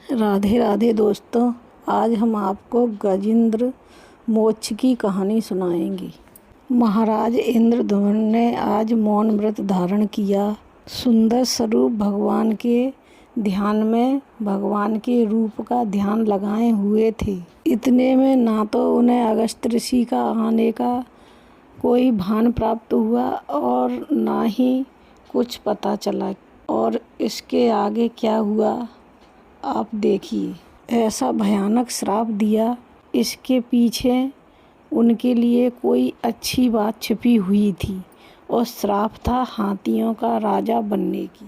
राधे राधे दोस्तों, आज हम आपको गजेंद्र मोक्ष की कहानी सुनाएंगे। महाराज इंद्रद्युम्न ने आज मौन व्रत धारण किया। सुंदर स्वरूप भगवान के ध्यान में भगवान के रूप का ध्यान लगाए हुए थे। इतने में ना तो उन्हें अगस्त ऋषि का आने का कोई भान प्राप्त हुआ और ना ही कुछ पता चला। और इसके आगे क्या हुआ आप देखिए। ऐसा भयानक श्राप दिया, इसके पीछे उनके लिए कोई अच्छी बात छिपी हुई थी और श्राप था हाथियों का राजा बनने की।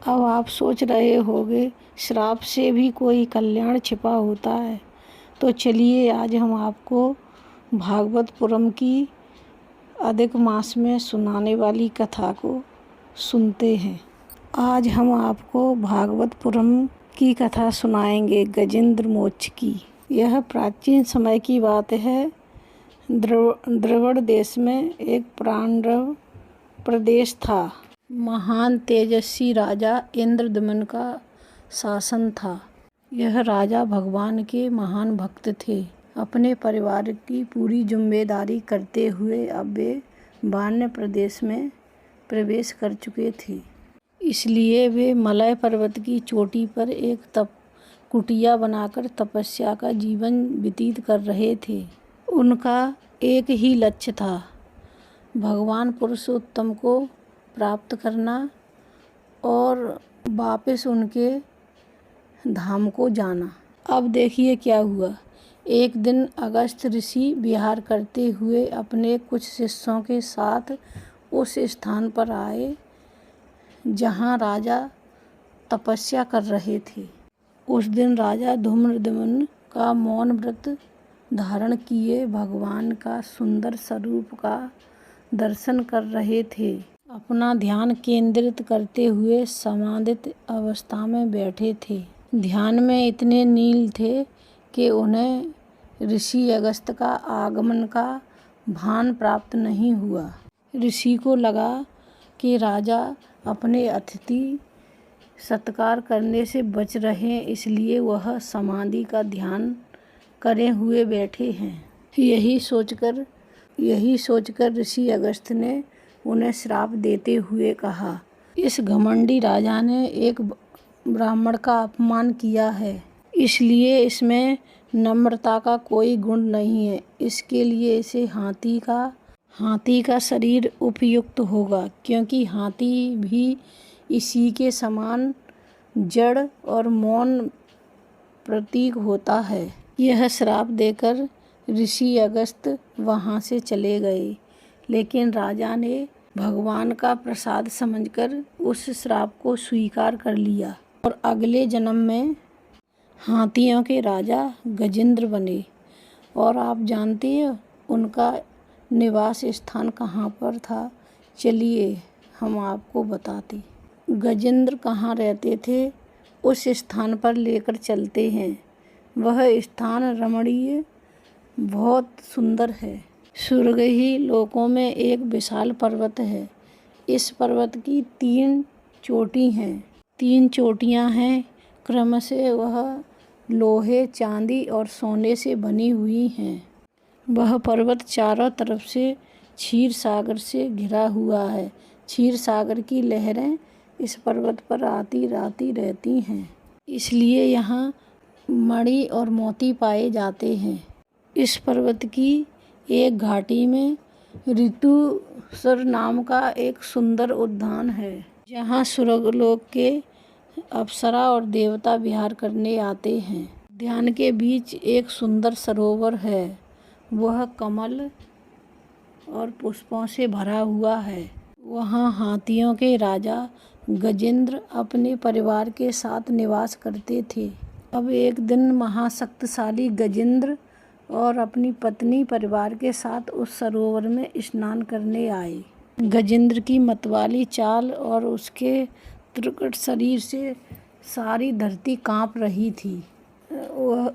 अब आप सोच रहे होंगे श्राप से भी कोई कल्याण छिपा होता है, तो चलिए आज हम आपको भागवत पुराण की अधिक मास में सुनाने वाली कथा को सुनते हैं। आज हम आपको भागवत पुराण की कथा सुनाएंगे गजेंद्र मोक्ष की। यह प्राचीन समय की बात है। द्रविड़ देश में एक पांडव प्रदेश था। महान तेजस्वी राजा इंद्रद्युम्न का शासन था। यह राजा भगवान के महान भक्त थे। अपने परिवार की पूरी जिम्मेदारी करते हुए अब वे वान्य प्रदेश में प्रवेश कर चुके थे। इसलिए वे मलय पर्वत की चोटी पर एक कुटिया बनाकर तपस्या का जीवन व्यतीत कर रहे थे। उनका एक ही लक्ष्य था, भगवान पुरुषोत्तम को प्राप्त करना और वापस उनके धाम को जाना। अब देखिए क्या हुआ। एक दिन अगस्त ऋषि विहार करते हुए अपने कुछ शिष्यों के साथ उस स्थान पर आए जहाँ राजा तपस्या कर रहे थे। उस दिन राजा धूम्रद्युम्न का मौन व्रत धारण किए भगवान का सुंदर स्वरूप का दर्शन कर रहे थे। अपना ध्यान केंद्रित करते हुए समाधित अवस्था में बैठे थे। ध्यान में इतने लीन थे कि उन्हें ऋषि अगस्त का आगमन का भान प्राप्त नहीं हुआ। ऋषि को लगा कि राजा अपने अतिथि सत्कार करने से बच रहे हैं, इसलिए वह समाधि का ध्यान करे हुए बैठे हैं। यही सोचकर ऋषि अगस्त ने उन्हें श्राप देते हुए कहा, इस घमंडी राजा ने एक ब्राह्मण का अपमान किया है, इसलिए इसमें नम्रता का कोई गुण नहीं है। इसके लिए इसे हाथी का शरीर उपयुक्त होगा, क्योंकि हाथी भी इसी के समान जड़ और मौन प्रतीक होता है। यह श्राप देकर ऋषि अगस्त वहाँ से चले गए, लेकिन राजा ने भगवान का प्रसाद समझकर उस श्राप को स्वीकार कर लिया और अगले जन्म में हाथियों के राजा गजेंद्र बने। और आप जानते हैं उनका निवास स्थान कहाँ पर था? चलिए हम आपको बताते। गजेंद्र कहाँ रहते थे उस स्थान पर लेकर चलते हैं। वह स्थान रमणीय बहुत सुंदर है। स्वर्ग ही लोकों में एक विशाल पर्वत है। इस पर्वत की 3 चोटी हैं। 3 चोटियाँ हैं। क्रमशः वह लोहे, चांदी और सोने से बनी हुई हैं। वह पर्वत चारों तरफ से क्षीर सागर से घिरा हुआ है। क्षीर सागर की लहरें इस पर्वत पर आती रहती हैं, इसलिए यहाँ मणि और मोती पाए जाते हैं। इस पर्वत की एक घाटी में ऋतुसर नाम का एक सुंदर उद्यान है, जहाँ स्वर्गलोक के अप्सरा और देवता विहार करने आते हैं। उद्यान के बीच एक सुंदर सरोवर है। वह कमल और पुष्पों से भरा हुआ है। वहाँ हाथियों के राजा गजेंद्र अपने परिवार के साथ निवास करते थे। अब एक दिन महाशक्तिशाली गजेंद्र और अपनी पत्नी परिवार के साथ उस सरोवर में स्नान करने आए। गजेंद्र की मतवाली चाल और उसके त्रिकट शरीर से सारी धरती कांप रही थी।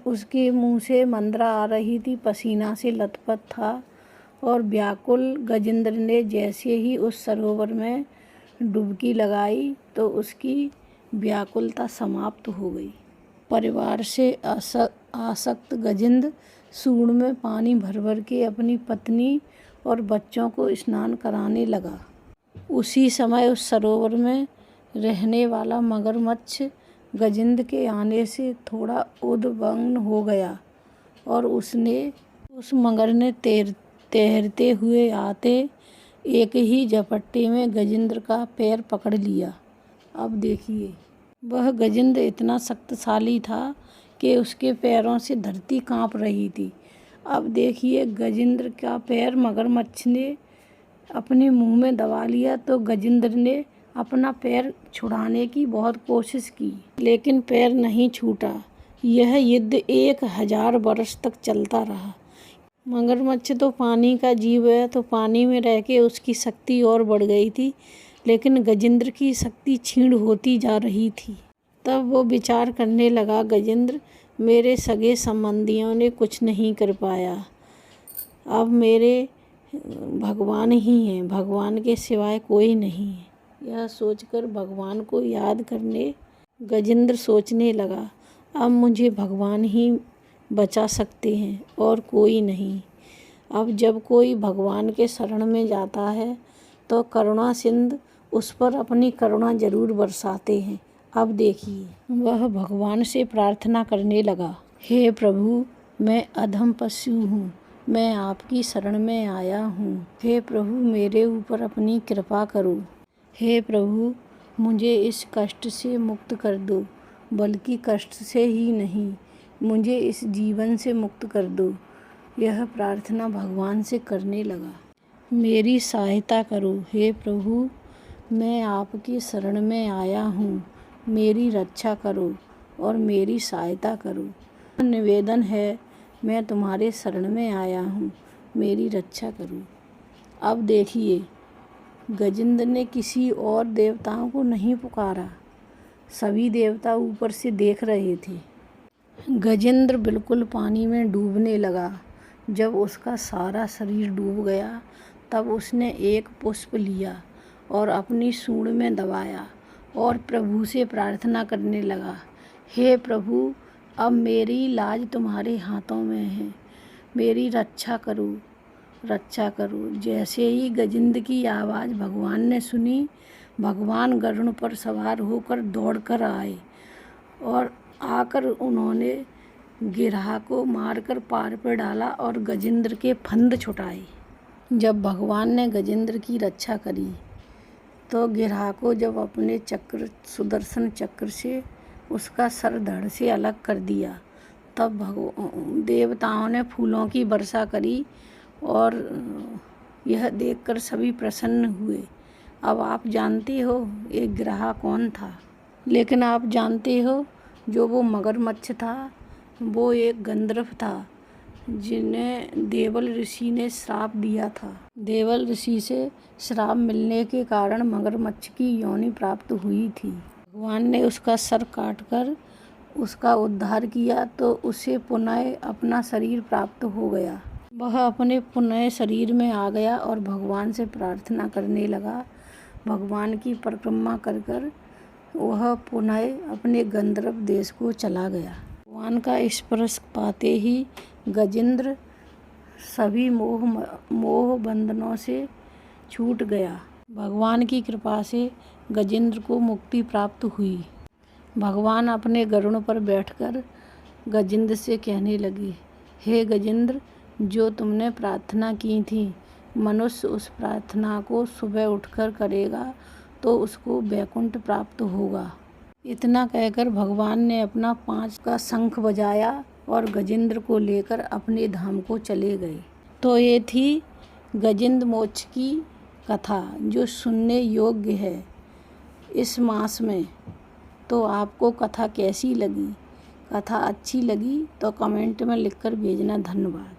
उसके मुंह से मंद्रा आ रही थी, पसीना से लथपथ था और व्याकुल गजेंद्र ने जैसे ही उस सरोवर में डुबकी लगाई तो उसकी व्याकुलता समाप्त हो गई। परिवार से आसक्त गजेंद्र सूंड में पानी भर भर के अपनी पत्नी और बच्चों को स्नान कराने लगा। उसी समय उस सरोवर में रहने वाला मगरमच्छ गजेंद्र के आने से थोड़ा उद्विग्न हो गया और उस मगर ने तैरते हुए आते एक ही झपट्टे में गजेंद्र का पैर पकड़ लिया। अब देखिए, वह गजेंद्र इतना शक्तिशाली था कि उसके पैरों से धरती कांप रही थी। अब देखिए, गजेंद्र का पैर मगरमच्छ ने अपने मुंह में दबा लिया तो गजेंद्र ने अपना पैर छुड़ाने की बहुत कोशिश की, लेकिन पैर नहीं छूटा। यह युद्ध 1000 वर्ष तक चलता रहा। मगरमच्छ तो पानी का जीव है, तो पानी में रह के उसकी शक्ति और बढ़ गई थी, लेकिन गजेंद्र की शक्ति क्षीण होती जा रही थी। तब वो विचार करने लगा, गजेंद्र, मेरे सगे संबंधियों ने कुछ नहीं कर पाया, अब मेरे भगवान ही हैं, भगवान के सिवाय कोई नहीं है। यह सोचकर भगवान को याद करने गजेंद्र सोचने लगा, अब मुझे भगवान ही बचा सकते हैं और कोई नहीं। अब जब कोई भगवान के शरण में जाता है तो करुणा सिंधु उस पर अपनी करुणा जरूर बरसाते हैं। अब देखिए, वह भगवान से प्रार्थना करने लगा, हे प्रभु, मैं अधम पशु हूँ, मैं आपकी शरण में आया हूँ। हे प्रभु, मेरे ऊपर अपनी कृपा करो। हे प्रभु, मुझे इस कष्ट से मुक्त कर दो, बल्कि कष्ट से ही नहीं, मुझे इस जीवन से मुक्त कर दो। यह प्रार्थना भगवान से करने लगा। मेरी सहायता करो, हे प्रभु, मैं आपकी शरण में आया हूँ, मेरी रक्षा करो और मेरी सहायता करो। निवेदन है, मैं तुम्हारे शरण में आया हूँ, मेरी रक्षा करो। अब देखिए, गजेंद्र ने किसी और देवताओं को नहीं पुकारा, सभी देवता ऊपर से देख रहे थे। गजेंद्र बिल्कुल पानी में डूबने लगा। जब उसका सारा शरीर डूब गया, तब उसने एक पुष्प लिया और अपनी सूंड में दबाया और प्रभु से प्रार्थना करने लगा, हे प्रभु, अब मेरी लाज तुम्हारे हाथों में है, मेरी रक्षा करो, रक्षा करो। जैसे ही गजेंद्र की आवाज़ भगवान ने सुनी, भगवान गरुड़ पर सवार होकर दौड़कर आए और आकर उन्होंने गिरहा को मारकर पार पर डाला और गजेंद्र के फंद छुटाए। जब भगवान ने गजेंद्र की रक्षा करी तो गिरहा को जब अपने चक्र, सुदर्शन चक्र से उसका सर धड़ से अलग कर दिया, तब देवताओं ने फूलों की वर्षा करी और यह देखकर सभी प्रसन्न हुए। अब आप जानते हो ये गिरहा कौन था, लेकिन आप जानते हो जो वो मगरमच्छ था, वो एक गंधर्व था जिन्हें देवल ऋषि ने श्राप दिया था। देवल ऋषि से श्राप मिलने के कारण मगरमच्छ की योनि प्राप्त हुई थी। भगवान ने उसका सर काटकर उसका उद्धार किया तो उसे पुनः अपना शरीर प्राप्त हो गया। वह अपने पुनः शरीर में आ गया और भगवान से प्रार्थना करने लगा। भगवान की परिक्रमा कर कर वह पुनः अपने गंधर्व देश को चला गया। भगवान का स्पर्श पाते ही गजेंद्र सभी मोह बंधनों से छूट गया। भगवान की कृपा से गजेंद्र को मुक्ति प्राप्त हुई। भगवान अपने गरुड़ पर बैठकर गजेंद्र से कहने लगे, हे गजेंद्र, जो तुमने प्रार्थना की थी, मनुष्य उस प्रार्थना को सुबह उठकर करेगा तो उसको वैकुंठ प्राप्त होगा। इतना कहकर भगवान ने अपना 5 का शंख बजाया और गजेंद्र को लेकर अपने धाम को चले गए। तो ये थी गजेंद्र मोक्ष की कथा, जो सुनने योग्य है इस मास में। तो आपको कथा कैसी लगी? कथा अच्छी लगी तो कमेंट में लिखकर भेजना। धन्यवाद।